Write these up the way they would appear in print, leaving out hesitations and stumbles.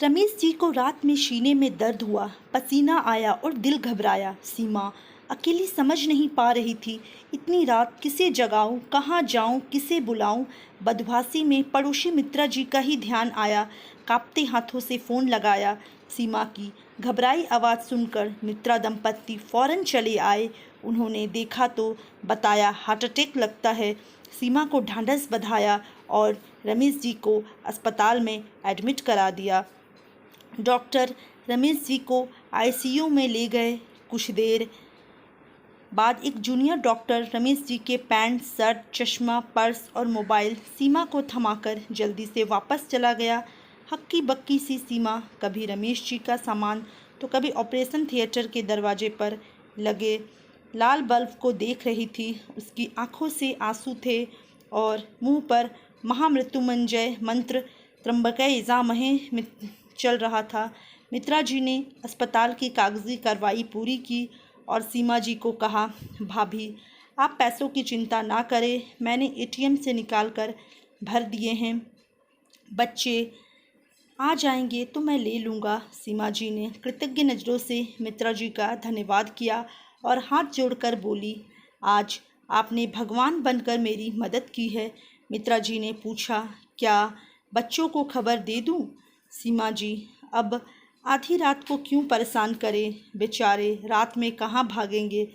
रमेश जी को रात में सीने में दर्द हुआ, पसीना आया और दिल घबराया। सीमा अकेली समझ नहीं पा रही थी। इतनी रात किसे जगाऊं, कहाँ जाऊं, किसे बुलाऊं। बदभासी में पड़ोसी मित्रा जी का ही ध्यान आया। कांपते हाथों से फ़ोन लगाया। सीमा की घबराई आवाज़ सुनकर मित्रा दंपत्ति फौरन चले आए। उन्होंने देखा तो बताया, हार्ट अटैक लगता है। सीमा को ढांढस बंधाया और रमेश जी को अस्पताल में एडमिट करा दिया। डॉक्टर रमेश जी को आईसीयू में ले गए। कुछ देर बाद एक जूनियर डॉक्टर रमेश जी के पैंट, शर्ट, चश्मा, पर्स और मोबाइल सीमा को थमाकर जल्दी से वापस चला गया। हक्की बक्की सी सीमा कभी रमेश जी का सामान तो कभी ऑपरेशन थिएटर के दरवाजे पर लगे लाल बल्ब को देख रही थी। उसकी आंखों से आंसू थे और मुंह पर महामृत्युंजय मंत्र त्र्यंबकै यजामहे चल रहा था। मित्रा जी ने अस्पताल की कागजी कार्रवाई पूरी की और सीमा जी को कहा, भाभी आप पैसों की चिंता ना करें, मैंने एटीएम से निकाल कर भर दिए हैं। बच्चे आ जाएंगे तो मैं ले लूँगा। सीमा जी ने कृतज्ञ नज़रों से मित्रा जी का धन्यवाद किया और हाथ जोड़कर बोली, आज आपने भगवान बनकर मेरी मदद की है। मित्रा जी ने पूछा, क्या बच्चों को खबर दे दूँ? सीमा जी, अब आधी रात को क्यों परेशान करें, बेचारे रात में कहाँ भागेंगे,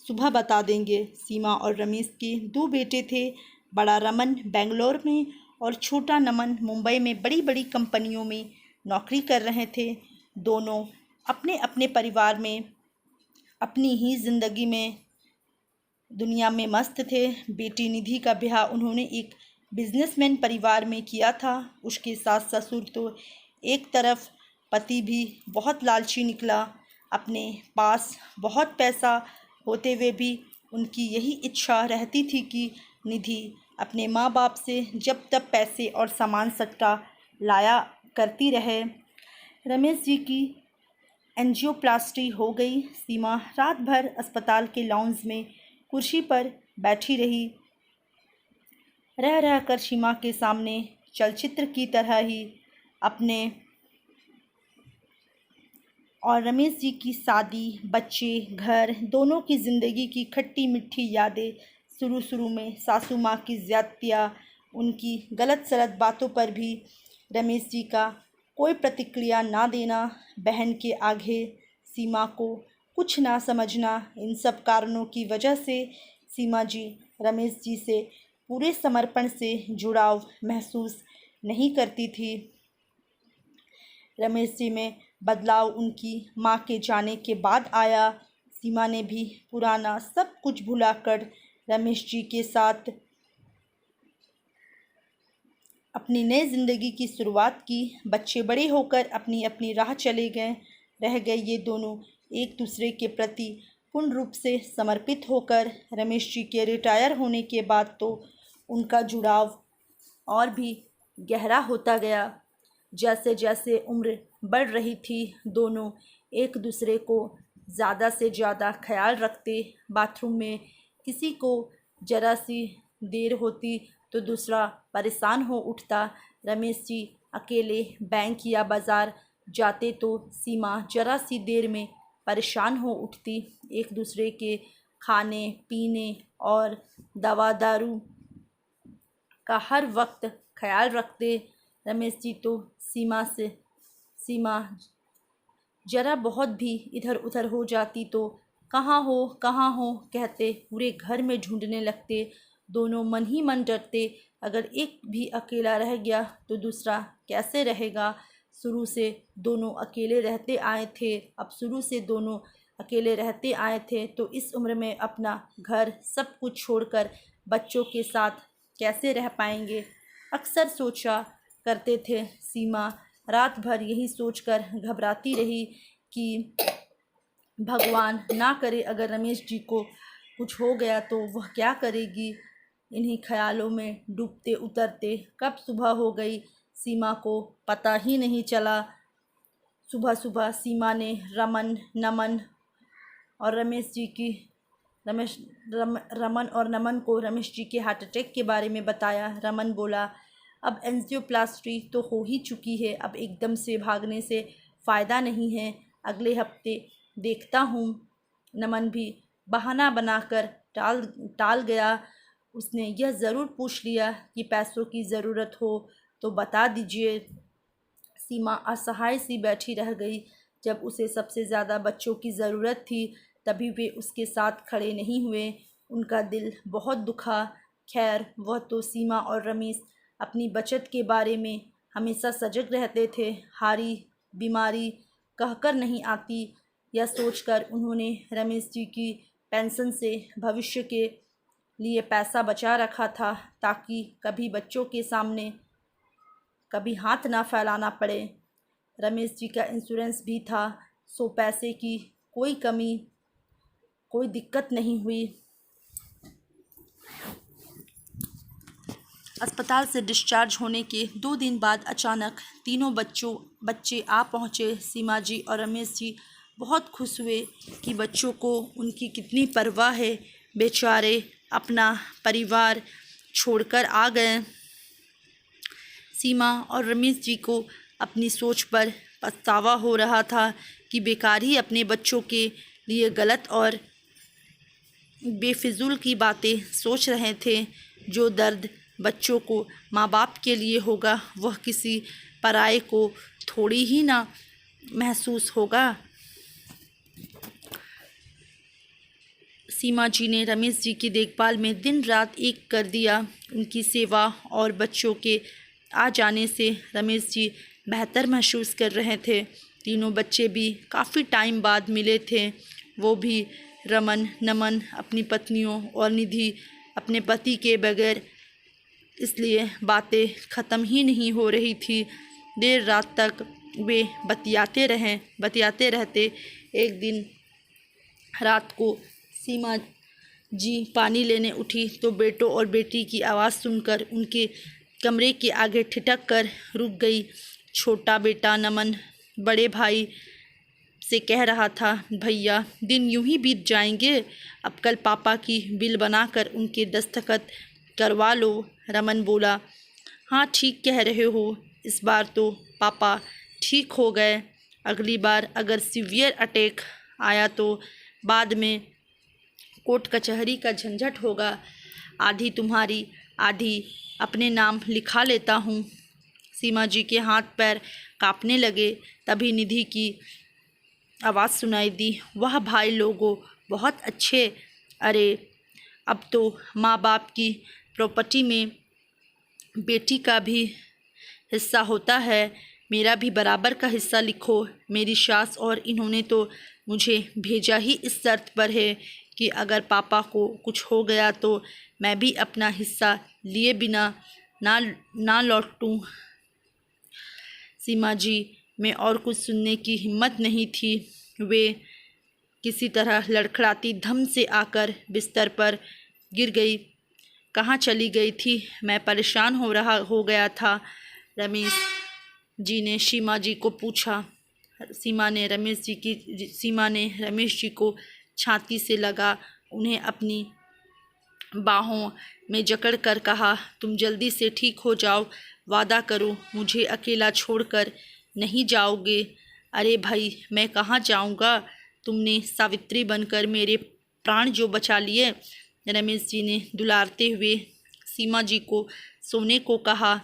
सुबह बता देंगे। सीमा और रमेश के दो बेटे थे। बड़ा रमन बेंगलोर में और छोटा नमन मुंबई में बड़ी बड़ी कंपनियों में नौकरी कर रहे थे। दोनों अपने अपने परिवार में अपनी ही ज़िंदगी में दुनिया में मस्त थे। बेटी निधि का ब्याह उन्होंने एक बिजनेसमैन परिवार में किया था। उसके सास ससुर तो एक तरफ, पति भी बहुत लालची निकला। अपने पास बहुत पैसा होते हुए भी उनकी यही इच्छा रहती थी कि निधि अपने माँ बाप से जब तक पैसे और सामान सट्टा लाया करती रहे। रमेश जी की एंजियोप्लास्टी हो गई। सीमा रात भर अस्पताल के लाउंज में कुर्सी पर बैठी रही। रह रहकर सीमा के सामने चलचित्र की तरह ही अपने और रमेश जी की शादी, बच्चे, घर, दोनों की ज़िंदगी की खट्टी मीठी यादें। शुरू में सासू माँ की ज़्यादतियाँ, उनकी गलत सलत बातों पर भी रमेश जी का कोई प्रतिक्रिया ना देना, बहन के आगे सीमा को कुछ ना समझना, इन सब कारणों की वजह से सीमा जी रमेश जी से पूरे समर्पण से जुड़ाव महसूस नहीं करती थी। रमेश जी में बदलाव उनकी माँ के जाने के बाद आया। सीमा ने भी पुराना सब कुछ भुलाकर रमेश जी के साथ अपनी नई ज़िंदगी की शुरुआत की। बच्चे बड़े होकर अपनी अपनी राह चले गए। रह गए ये दोनों एक दूसरे के प्रति पूर्ण रूप से समर्पित होकर। रमेश जी के रिटायर होने के बाद तो उनका जुड़ाव और भी गहरा होता गया। जैसे जैसे उम्र बढ़ रही थी, दोनों एक दूसरे को ज़्यादा से ज़्यादा ख्याल रखते। बाथरूम में किसी को ज़रा सी देर होती तो दूसरा परेशान हो उठता। रमेश जी अकेले बैंक या बाज़ार जाते तो सीमा ज़रा सी देर में परेशान हो उठती। एक दूसरे के खाने पीने और दवा दारू का हर वक्त ख्याल रखते। रमेश जी तो सीमा जरा बहुत भी इधर उधर हो जाती तो कहाँ हो कहते पूरे घर में ढूंढने लगते। दोनों मन ही मन डरते, अगर एक भी अकेला रह गया तो दूसरा कैसे रहेगा। शुरू से दोनों अकेले रहते आए थे। अब शुरू से दोनों अकेले रहते आए थे तो इस उम्र में अपना घर सब कुछ छोड़कर बच्चों के साथ कैसे रह पाएंगे, अक्सर सोचा करते थे। सीमा रात भर यही सोचकर घबराती रही कि भगवान ना करे अगर रमेश जी को कुछ हो गया तो वह क्या करेगी। इन्हीं ख्यालों में डूबते उतरते कब सुबह हो गई सीमा को पता ही नहीं चला। सुबह सुबह सीमा ने नमन और रमन और नमन को रमेश जी के हार्ट अटैक के बारे में बताया। रमन बोला, अब एंजियोप्लास्टी तो हो ही चुकी है, अब एकदम से भागने से फ़ायदा नहीं है, अगले हफ्ते देखता हूँ। नमन भी बहाना बनाकर टाल गया। उसने यह ज़रूर पूछ लिया कि पैसों की ज़रूरत हो तो बता दीजिए। सीमा असहाय सी बैठी रह गई। जब उसे सबसे ज़्यादा बच्चों की ज़रूरत थी तभी वे उसके साथ खड़े नहीं हुए। उनका दिल बहुत दुखा। खैर, वह तो सीमा और रमेश अपनी बचत के बारे में हमेशा सजग रहते थे। हारी बीमारी कहकर नहीं आती, यह सोचकर उन्होंने रमेश जी की पेंशन से भविष्य के लिए पैसा बचा रखा था, ताकि कभी बच्चों के सामने कभी हाथ ना फैलाना पड़े। रमेश जी का इंश्योरेंस भी था, सो पैसे की कोई कमी, कोई दिक्कत नहीं हुई। अस्पताल से डिस्चार्ज होने के 2 दिन बाद अचानक तीनों बच्चे आ पहुँचे। सीमा जी और रमेश जी बहुत खुश हुए कि बच्चों को उनकी कितनी परवाह है। बेचारे अपना परिवार छोड़कर आ गए। सीमा और रमेश जी को अपनी सोच पर पछतावा हो रहा था कि बेकार ही अपने बच्चों के लिए गलत और बेफिजूल की बातें सोच रहे थे। जो दर्द बच्चों को माँ बाप के लिए होगा वह किसी पराये को थोड़ी ही ना महसूस होगा। सीमा जी ने रमेश जी की देखभाल में दिन रात एक कर दिया। उनकी सेवा और बच्चों के आ जाने से रमेश जी बेहतर महसूस कर रहे थे। तीनों बच्चे भी काफ़ी टाइम बाद मिले थे। वो भी रमन, नमन अपनी पत्नियों और निधि अपने पति के बगैर, इसलिए बातें ख़त्म ही नहीं हो रही थी। देर रात तक वे बतियाते रहते। एक दिन रात को सीमा जी पानी लेने उठी तो बेटों और बेटी की आवाज़ सुनकर उनके कमरे के आगे ठिठक कर रुक गई। छोटा बेटा नमन बड़े भाई से कह रहा था, भैया दिन यूं ही बीत जाएंगे, अब कल पापा की बिल बनाकर उनके दस्तखत करवा लो। रमन बोला, हाँ ठीक कह रहे हो, इस बार तो पापा ठीक हो गए, अगली बार अगर सीवियर अटैक आया तो बाद में कोर्ट कचहरी का झंझट होगा। आधी तुम्हारी आधी अपने नाम लिखा लेता हूँ। सीमा जी के हाथ पैर कांपने लगे। तभी निधि की आवाज़ सुनाई दी, वाह भाई लोगों, बहुत अच्छे। अरे अब तो माँ बाप की प्रॉपर्टी में बेटी का भी हिस्सा होता है, मेरा भी बराबर का हिस्सा लिखो। मेरी सास और इन्होंने तो मुझे भेजा ही इस शर्त पर है कि अगर पापा को कुछ हो गया तो मैं भी अपना हिस्सा लिए बिना ना लौटूं। सीमा जी में और कुछ सुनने की हिम्मत नहीं थी। वे किसी तरह लड़खड़ाती धम से आकर बिस्तर पर गिर गई। कहाँ चली गई थी, मैं परेशान हो गया था, रमेश जी ने सीमा जी को पूछा। सीमा ने रमेश जी को छाती से लगा उन्हें अपनी बाहों में जकड़ कर कहा, तुम जल्दी से ठीक हो जाओ, वादा करो मुझे अकेला छोड़कर नहीं जाओगे। अरे भाई मैं कहाँ जाऊँगा, तुमने सावित्री बनकर मेरे प्राण जो बचा लिए। रमेश जी ने दुलारते हुए सीमा जी को सोने को कहा।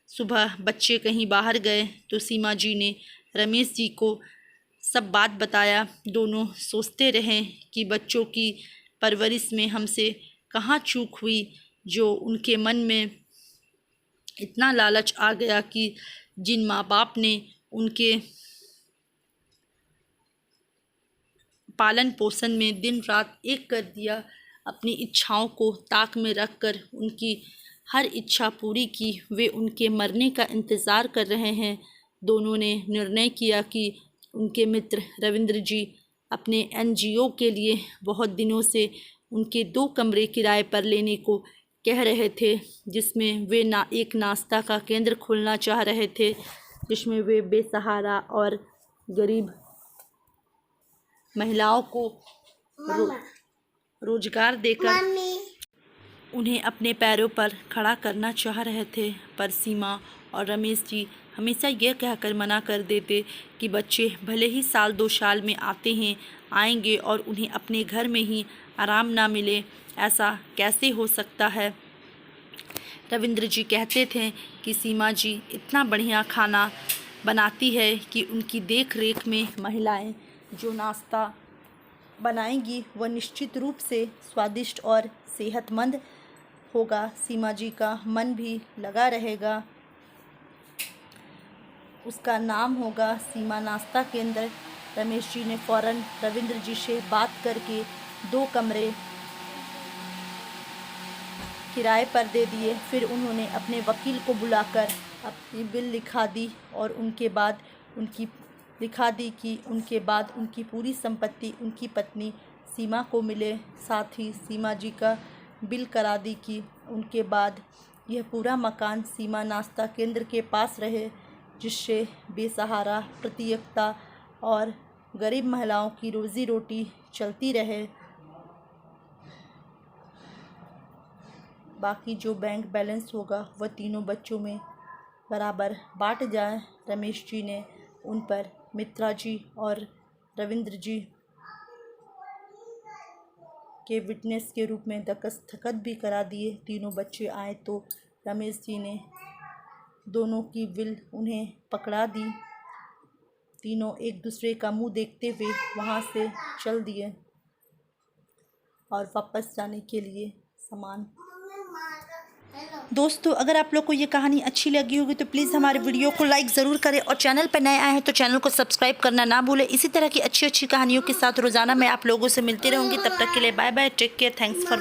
सुबह बच्चे कहीं बाहर गए तो सीमा जी ने रमेश जी को सब बात बताया। दोनों सोचते रहे कि बच्चों की परवरिश में हमसे कहाँ चूक हुई, जो उनके मन में इतना लालच आ गया कि जिन माँ बाप ने उनके पालन पोषण में दिन रात एक कर दिया, अपनी इच्छाओं को ताक में रखकर उनकी हर इच्छा पूरी की, वे उनके मरने का इंतज़ार कर रहे हैं। दोनों ने निर्णय किया कि उनके मित्र रविंद्र जी अपने एनजीओ के लिए बहुत दिनों से उनके 2 कमरे किराए पर लेने को कह रहे थे, जिसमें वे एक नाश्ता का केंद्र खोलना चाह रहे थे, जिसमें वे बेसहारा और गरीब महिलाओं को रोजगार देकर उन्हें अपने पैरों पर खड़ा करना चाह रहे थे, पर सीमा और रमेश जी हमेशा यह कहकर मना कर देते कि बच्चे भले ही साल 2 साल में आएंगे और उन्हें अपने घर में ही आराम ना मिले, ऐसा कैसे हो सकता है। रविंद्र जी कहते थे कि सीमा जी इतना बढ़िया खाना बनाती है कि उनकी देख रेख में महिलाएं जो नाश्ता बनाएंगी वह निश्चित रूप से स्वादिष्ट और सेहतमंद होगा। सीमा जी का मन भी लगा रहेगा, उसका नाम होगा सीमा नाश्ता केंद्र। रमेश जी ने फ़ौरन रविंद्र जी से बात करके 2 कमरे किराए पर दे दिए। फिर उन्होंने अपने वकील को बुलाकर अपनी बिल लिखा दी और उनके बाद उनकी पूरी संपत्ति उनकी पत्नी सीमा को मिले। साथ ही सीमा जी का बिल करा दी कि उनके बाद यह पूरा मकान सीमा नाश्ता केंद्र के पास रहे, जिससे बेसहारा प्रतियोगिता और गरीब महिलाओं की रोज़ी रोटी चलती रहे। बाकी जो बैंक बैलेंस होगा वह तीनों बच्चों में बराबर बांट जाए। रमेश जी ने उन पर मित्रा जी और रविंद्र जी के विटनेस के रूप में दस्तखत भी करा दिए। तीनों बच्चे आए तो रमेश जी ने दोनों की विल उन्हें पकड़ा दी। तीनों एक दूसरे का मुंह देखते हुए वहाँ से चल दिए और वापस जाने के लिए सामान। दोस्तों, अगर आप लोग को ये कहानी अच्छी लगी होगी तो प्लीज़ हमारे वीडियो को लाइक ज़रूर करें और चैनल पर नए आए हैं तो चैनल को सब्सक्राइब करना ना भूलें। इसी तरह की अच्छी अच्छी कहानियों के साथ रोज़ाना मैं आप लोगों से मिलती रहूँगी। तब तक के लिए bye bye, take care, thanks for